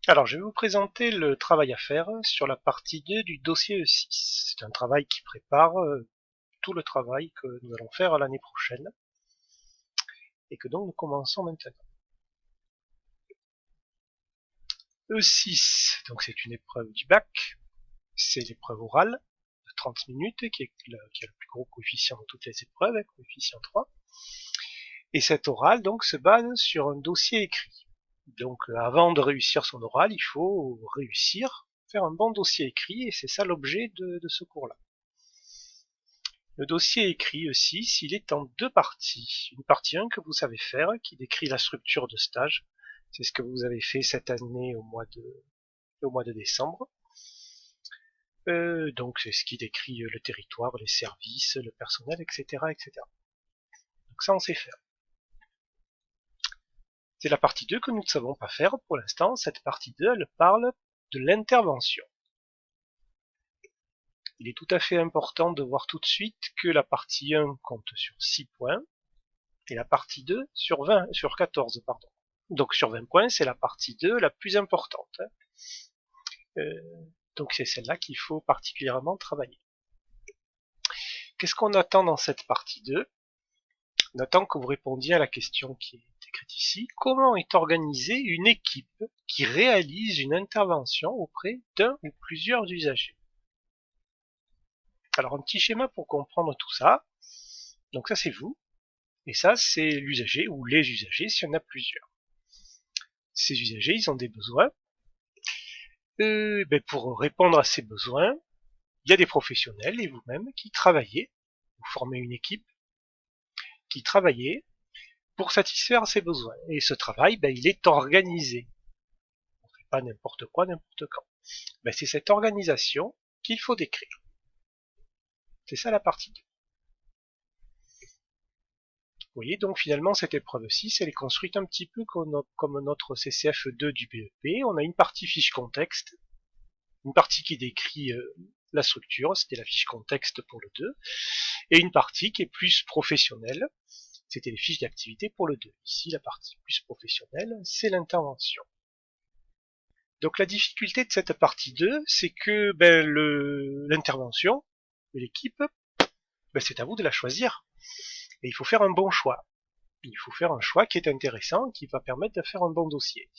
Alors, je vais vous présenter le travail à faire sur la partie 2 du dossier E6. C'est un travail qui prépare tout le travail que nous allons faire l'année prochaine et que donc nous commençons maintenant. E6, donc c'est une épreuve du bac, c'est l'épreuve orale de 30 minutes qui a le plus gros coefficient de toutes les épreuves, coefficient 3. Et cet oral donc se base sur un dossier écrit. Donc avant de réussir son oral, il faut réussir, faire un bon dossier écrit, et c'est ça l'objet de ce cours-là. Le dossier écrit E6, il est en deux parties. Une partie 1 que vous savez faire, qui décrit la structure de stage. C'est ce que vous avez fait cette année au mois de décembre. Donc c'est ce qui décrit le territoire, les services, le personnel, etc., etc. Donc ça on sait faire. C'est la partie 2 que nous ne savons pas faire pour l'instant. Cette partie 2, elle parle de l'intervention. Il est tout à fait important de voir tout de suite que la partie 1 compte sur 6 points et la partie 2 sur 14, pardon. Donc sur 20 points, c'est la partie 2 la plus importante. Donc c'est celle-là qu'il faut particulièrement travailler. Qu'est-ce qu'on attend dans cette partie 2? On attend que vous répondiez à la question qui est écrite ici. Comment est organisée une équipe qui réalise une intervention auprès d'un ou plusieurs usagers? Alors un petit schéma pour comprendre tout ça. Donc ça c'est vous, et ça c'est l'usager ou les usagers s'il y en a plusieurs. Ces usagers, ils ont des besoins. Pour répondre à ces besoins, il y a des professionnels et vous-même qui travaillez, vous formez une équipe qui travaillez pour satisfaire ces besoins. Et ce travail, il est organisé. On ne fait pas n'importe quoi, n'importe quand. C'est cette organisation qu'il faut décrire. C'est ça la partie 2. Vous voyez, donc finalement, cette épreuve 6, elle est construite un petit peu comme notre CCF2 du BEP. On a une partie fiche contexte, une partie qui décrit la structure, c'était la fiche contexte pour le 2, et une partie qui est plus professionnelle, c'était les fiches d'activité pour le 2. Ici, la partie plus professionnelle, c'est l'intervention. Donc la difficulté de cette partie 2, c'est que l'intervention de l'équipe, c'est à vous de la choisir. Et il faut faire un bon choix. Il faut faire un choix qui est intéressant, qui va permettre de faire un bon dossier.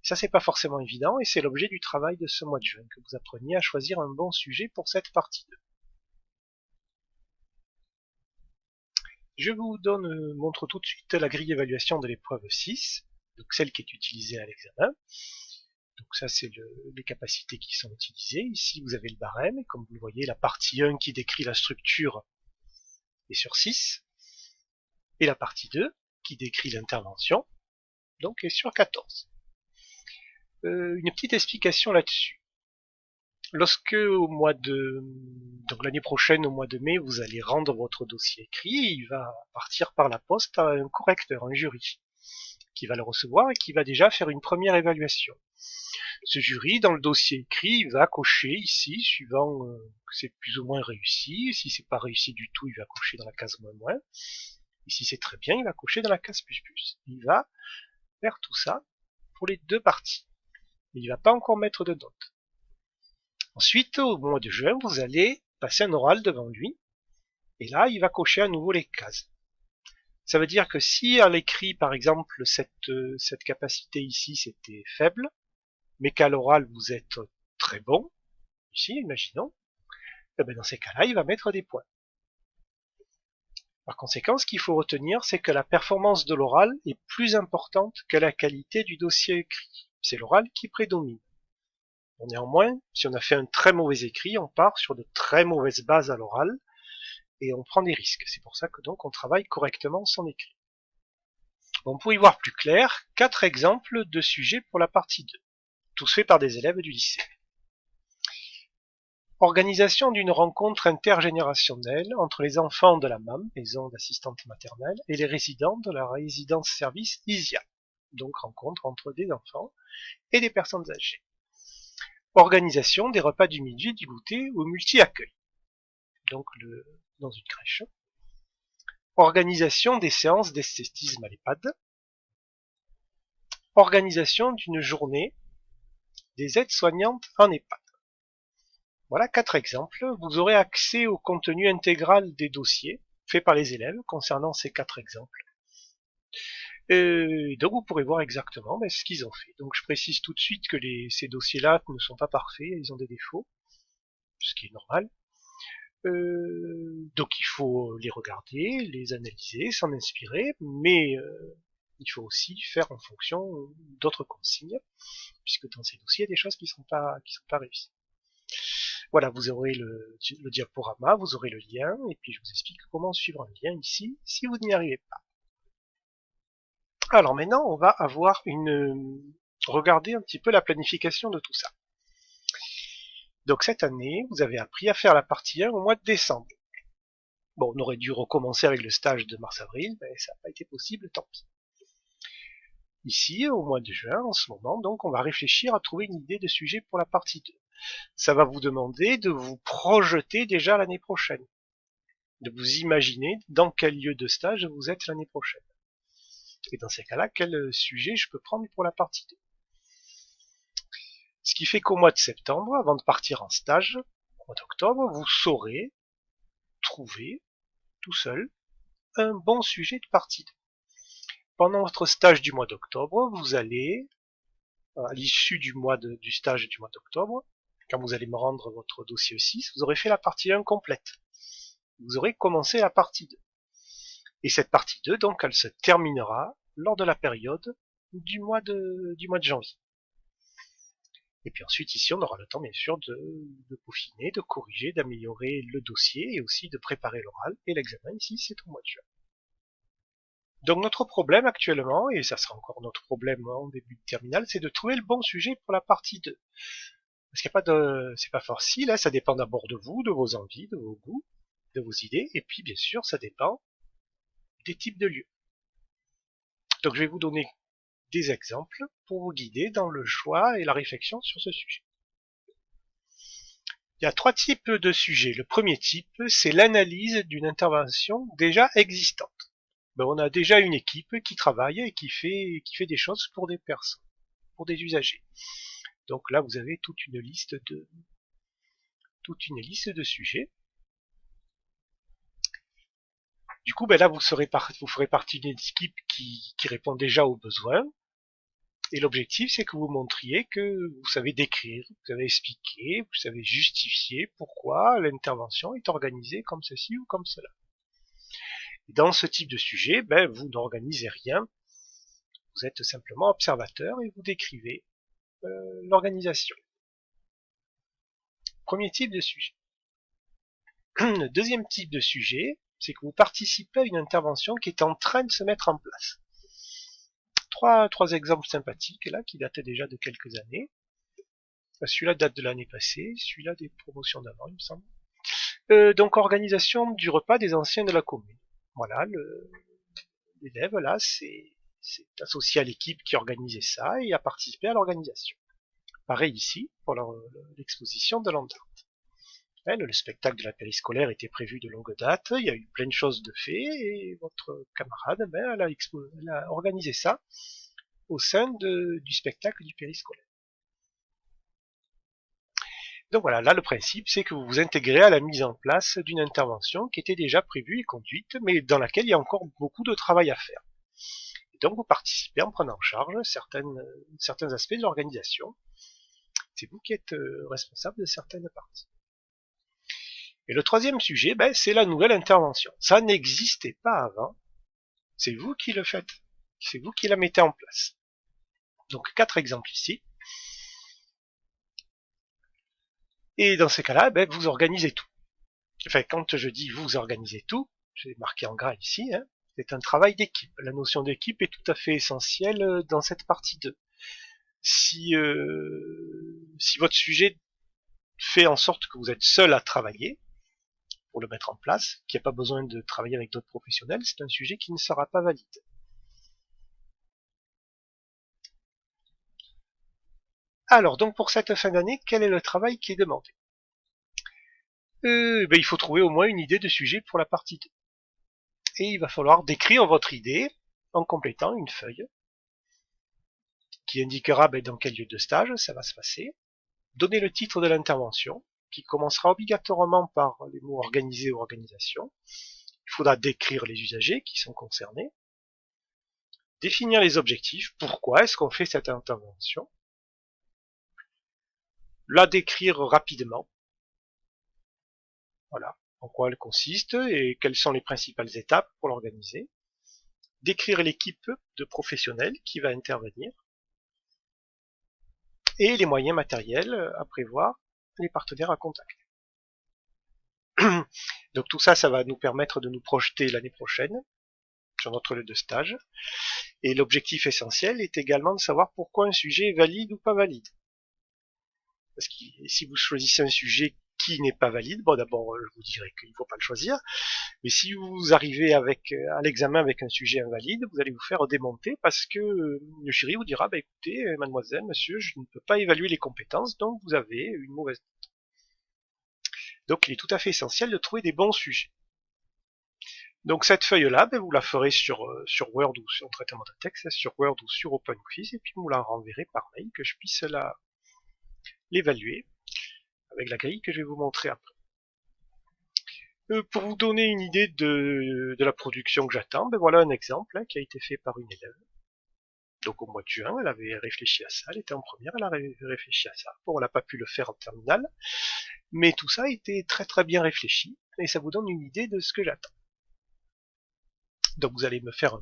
Ça, c'est pas forcément évident, et c'est l'objet du travail de ce mois de juin, que vous appreniez à choisir un bon sujet pour cette partie 2. Je vous montre tout de suite la grille d'évaluation de l'épreuve 6, donc celle qui est utilisée à l'examen. Donc ça, c'est les capacités qui sont utilisées. Ici, vous avez le barème, et comme vous le voyez, la partie 1 qui décrit la structure est sur 6, et la partie 2 qui décrit l'intervention, donc est sur 14. Une petite explication là-dessus. Lorsque donc l'année prochaine, au mois de mai, vous allez rendre votre dossier écrit, il va partir par la poste à un correcteur, un jury, qui va le recevoir et qui va déjà faire une première évaluation. Ce jury, dans le dossier écrit, va cocher ici, suivant que c'est plus ou moins réussi. Si c'est pas réussi du tout, il va cocher dans la case moins. Et si c'est très bien, il va cocher dans la case plus. Il va faire tout ça pour les deux parties. Mais il va pas encore mettre de notes. Ensuite, au mois de juin, vous allez passer un oral devant lui. Et là, il va cocher à nouveau les cases. Ça veut dire que si à l'écrit, par exemple, cette capacité ici, c'était faible, mais qu'à l'oral, vous êtes très bon, ici, imaginons, dans ces cas-là, il va mettre des points. Par conséquent, ce qu'il faut retenir, c'est que la performance de l'oral est plus importante que la qualité du dossier écrit. C'est l'oral qui prédomine. Néanmoins, si on a fait un très mauvais écrit, on part sur de très mauvaises bases à l'oral, et on prend des risques. C'est pour ça que donc on travaille correctement son écrit. Bon, pour y voir plus clair, 4 exemples de sujets pour la partie 2, tous faits par des élèves du lycée. Organisation d'une rencontre intergénérationnelle entre les enfants de la MAM, maison d'assistante maternelle, et les résidents de la résidence-service ISIA, donc rencontre entre des enfants et des personnes âgées. Organisation des repas du midi, du goûter ou multi-accueil, donc dans une crèche. Organisation des séances d'esthétisme à l'EHPAD. Organisation d'une journée des aides-soignantes en EHPAD. Voilà 4 exemples. Vous aurez accès au contenu intégral des dossiers faits par les élèves concernant ces 4 exemples. Et donc vous pourrez voir exactement ce qu'ils ont fait. Donc je précise tout de suite que ces dossiers-là ne sont pas parfaits, ils ont des défauts, ce qui est normal. Donc il faut les regarder, les analyser, s'en inspirer, mais il faut aussi faire en fonction d'autres consignes, puisque dans ces dossiers, il y a des choses qui sont pas réussies. Voilà, vous aurez le diaporama, vous aurez le lien, et puis je vous explique comment suivre un lien ici, si vous n'y arrivez pas. Alors maintenant, on va regarder un petit peu la planification de tout ça. Donc cette année, vous avez appris à faire la partie 1 au mois de décembre. Bon, on aurait dû recommencer avec le stage de mars-avril, mais ça n'a pas été possible, tant pis. Ici, au mois de juin, en ce moment, donc, on va réfléchir à trouver une idée de sujet pour la partie 2. Ça va vous demander de vous projeter déjà l'année prochaine, de vous imaginer dans quel lieu de stage vous êtes l'année prochaine. Et dans ces cas-là, quel sujet je peux prendre pour la partie 2. Ce qui fait qu'au mois de septembre, avant de partir en stage, au mois d'octobre, vous saurez trouver, tout seul, un bon sujet de partie 2. Pendant votre stage du mois d'octobre, vous allez, à l'issue du stage du mois d'octobre, quand vous allez me rendre votre dossier 6, vous aurez fait la partie 1 complète. Vous aurez commencé la partie 2. Et cette partie 2, donc, elle se terminera lors de la période du mois de janvier. Et puis ensuite, ici, on aura le temps, bien sûr, de peaufiner, de corriger, d'améliorer le dossier et aussi de préparer l'oral. Et l'examen, ici, c'est au mois de juin. Donc notre problème actuellement, et ça sera encore notre problème en début de terminale, c'est de trouver le bon sujet pour la partie 2. Parce qu'il n'y a pas c'est pas facile, là, ça dépend d'abord de vous, de vos envies, de vos goûts, de vos idées, et puis bien sûr, ça dépend des types de lieux. Donc je vais vous donner des exemples pour vous guider dans le choix et la réflexion sur ce sujet. Il y a 3 types de sujets. Le premier type, c'est l'analyse d'une intervention déjà existante. On a déjà une équipe qui travaille et qui fait des choses pour des personnes, pour des usagers. Donc là, vous avez toute une liste de sujets. Du coup, là, vous ferez partie d'une équipe qui répond déjà aux besoins. Et l'objectif, c'est que vous montriez que vous savez décrire, vous savez expliquer, vous savez justifier pourquoi l'intervention est organisée comme ceci ou comme cela. Et dans ce type de sujet, vous n'organisez rien, vous êtes simplement observateur et vous décrivez l'organisation. Premier type de sujet. Le deuxième type de sujet, c'est que vous participez à une intervention qui est en train de se mettre en place. Trois exemples sympathiques là qui dataient déjà de quelques années. Celui-là date de l'année passée, celui-là des promotions d'avant, il me semble. Donc organisation du repas des anciens de la commune. Voilà, l'élève là, c'est associé à l'équipe qui organisait ça et a participé à l'organisation. Pareil ici pour l'exposition de Landart. Le spectacle de la périscolaire était prévu de longue date, il y a eu plein de choses de fait et votre camarade, elle a organisé ça au sein du spectacle du périscolaire. Donc voilà, là le principe c'est que vous vous intégrez à la mise en place d'une intervention qui était déjà prévue et conduite, mais dans laquelle il y a encore beaucoup de travail à faire. Et donc vous participez en prenant en charge certains aspects de l'organisation. C'est vous qui êtes responsable de certaines parties. Et le troisième sujet, c'est la nouvelle intervention. Ça n'existait pas avant. C'est vous qui le faites. C'est vous qui la mettez en place. Donc 4 exemples ici. Et dans ces cas-là, vous organisez tout. Enfin, quand je dis vous organisez tout, j'ai marqué en gras ici, c'est un travail d'équipe. La notion d'équipe est tout à fait essentielle dans cette partie 2. Si votre sujet fait en sorte que vous êtes seul à travailler, pour le mettre en place, qu'il n'y a pas besoin de travailler avec d'autres professionnels, c'est un sujet qui ne sera pas valide. Alors, donc pour cette fin d'année, quel est le travail qui est demandé ? Il faut trouver au moins une idée de sujet pour la partie 2. Et il va falloir décrire votre idée en complétant une feuille qui indiquera dans quel lieu de stage ça va se passer. Donner le titre de l'intervention, qui commencera obligatoirement par les mots organisé ou organisation. Il faudra décrire les usagers qui sont concernés. Définir les objectifs, pourquoi est-ce qu'on fait cette intervention. La décrire rapidement. Voilà, en quoi elle consiste et quelles sont les principales étapes pour l'organiser. Décrire l'équipe de professionnels qui va intervenir. Et les moyens matériels à prévoir, les partenaires à contacter. Donc tout ça, ça va nous permettre de nous projeter l'année prochaine sur notre lieu de stage. Et l'objectif essentiel est également de savoir pourquoi un sujet est valide ou pas valide. Parce que si vous choisissez un sujet qui n'est pas valide, bon d'abord je vous dirai qu'il ne faut pas le choisir, mais si vous arrivez à l'examen avec un sujet invalide, vous allez vous faire démonter parce que le jury vous dira, écoutez, mademoiselle, monsieur, je ne peux pas évaluer les compétences, donc vous avez une mauvaise note. Donc il est tout à fait essentiel de trouver des bons sujets. Donc cette feuille-là, vous la ferez sur Word ou sur traitement de texte, sur Word ou sur OpenOffice, et puis vous la renverrez par mail que je puisse l'évaluer avec la grille que je vais vous montrer après. Pour vous donner une idée de la production que j'attends, voilà un exemple qui a été fait par une élève. Donc au mois de juin, elle avait réfléchi à ça, elle était en première, elle a réfléchi à ça. Bon, elle n'a pas pu le faire en terminale, mais tout ça a été très très bien réfléchi, et ça vous donne une idée de ce que j'attends. Donc vous allez me faire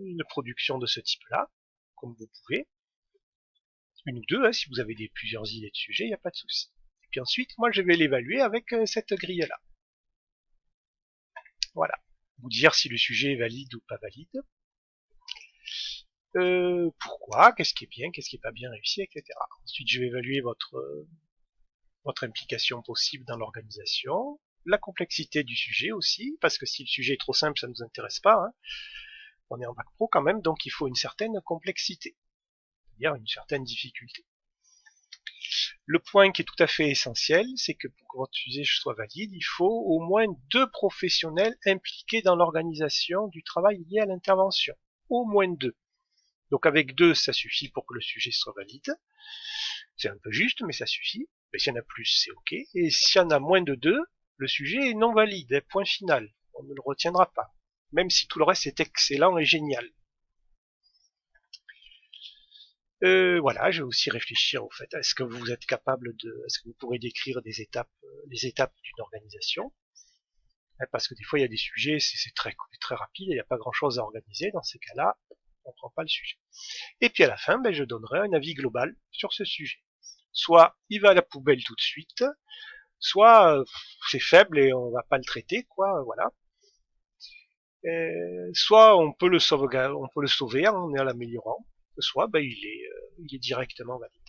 une production de ce type-là, comme vous pouvez. Une ou deux, si vous avez plusieurs idées de sujets, il n'y a pas de souci. Et puis ensuite, moi je vais l'évaluer avec cette grille-là. Voilà. Vous dire si le sujet est valide ou pas valide. Pourquoi, qu'est-ce qui est bien, qu'est-ce qui est pas bien réussi, etc. Ensuite, je vais évaluer votre implication possible dans l'organisation, la complexité du sujet aussi, parce que si le sujet est trop simple, ça ne nous intéresse pas. Hein. On est en bac pro quand même, donc il faut une certaine complexité, c'est-à-dire une certaine difficulté. Le point qui est tout à fait essentiel, c'est que pour que votre sujet soit valide, il faut au moins 2 professionnels impliqués dans l'organisation du travail lié à l'intervention. Au moins 2. Donc avec 2, ça suffit pour que le sujet soit valide. C'est un peu juste, mais ça suffit. Mais s'il y en a plus, c'est ok. Et s'il y en a moins de 2, le sujet est non valide. Point final. On ne le retiendra pas. Même si tout le reste est excellent et génial. Voilà, je vais aussi réfléchir au fait, est-ce que vous êtes capable est-ce que vous pourrez décrire les étapes d'une organisation? Parce que des fois il y a des sujets, c'est très rapide, il n'y a pas grand chose à organiser, dans ces cas-là, on ne prend pas le sujet. Et puis à la fin, je donnerai un avis global sur ce sujet. Soit il va à la poubelle tout de suite, soit c'est faible et on va pas le traiter, quoi, voilà. Soit on peut le sauver en l'améliorant, soit il est directement valide.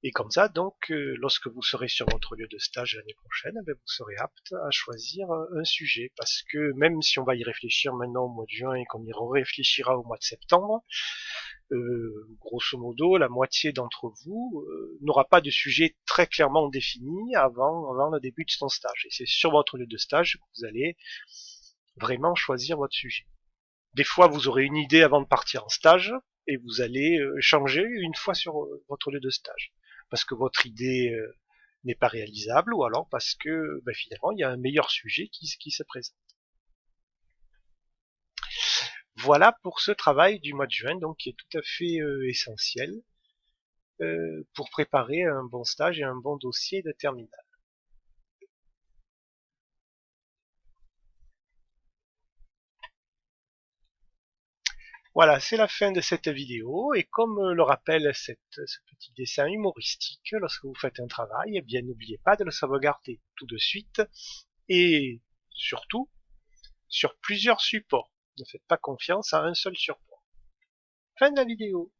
Et comme ça, donc, lorsque vous serez sur votre lieu de stage l'année prochaine, vous serez apte à choisir un sujet. Parce que même si on va y réfléchir maintenant au mois de juin et qu'on y réfléchira au mois de septembre, grosso modo, la moitié d'entre vous n'aura pas de sujet très clairement défini avant le début de son stage. Et c'est sur votre lieu de stage que vous allez vraiment choisir votre sujet. Des fois, vous aurez une idée avant de partir en stage et vous allez changer une fois sur votre lieu de stage. Parce que votre idée n'est pas réalisable ou alors parce que finalement il y a un meilleur sujet qui se présente. Voilà pour ce travail du mois de juin, donc qui est tout à fait essentiel pour préparer un bon stage et un bon dossier de terminale. Voilà, c'est la fin de cette vidéo, et comme le rappelle ce petit dessin humoristique, lorsque vous faites un travail, eh bien n'oubliez pas de le sauvegarder tout de suite, et surtout, sur plusieurs supports. Ne faites pas confiance à un seul support. Fin de la vidéo.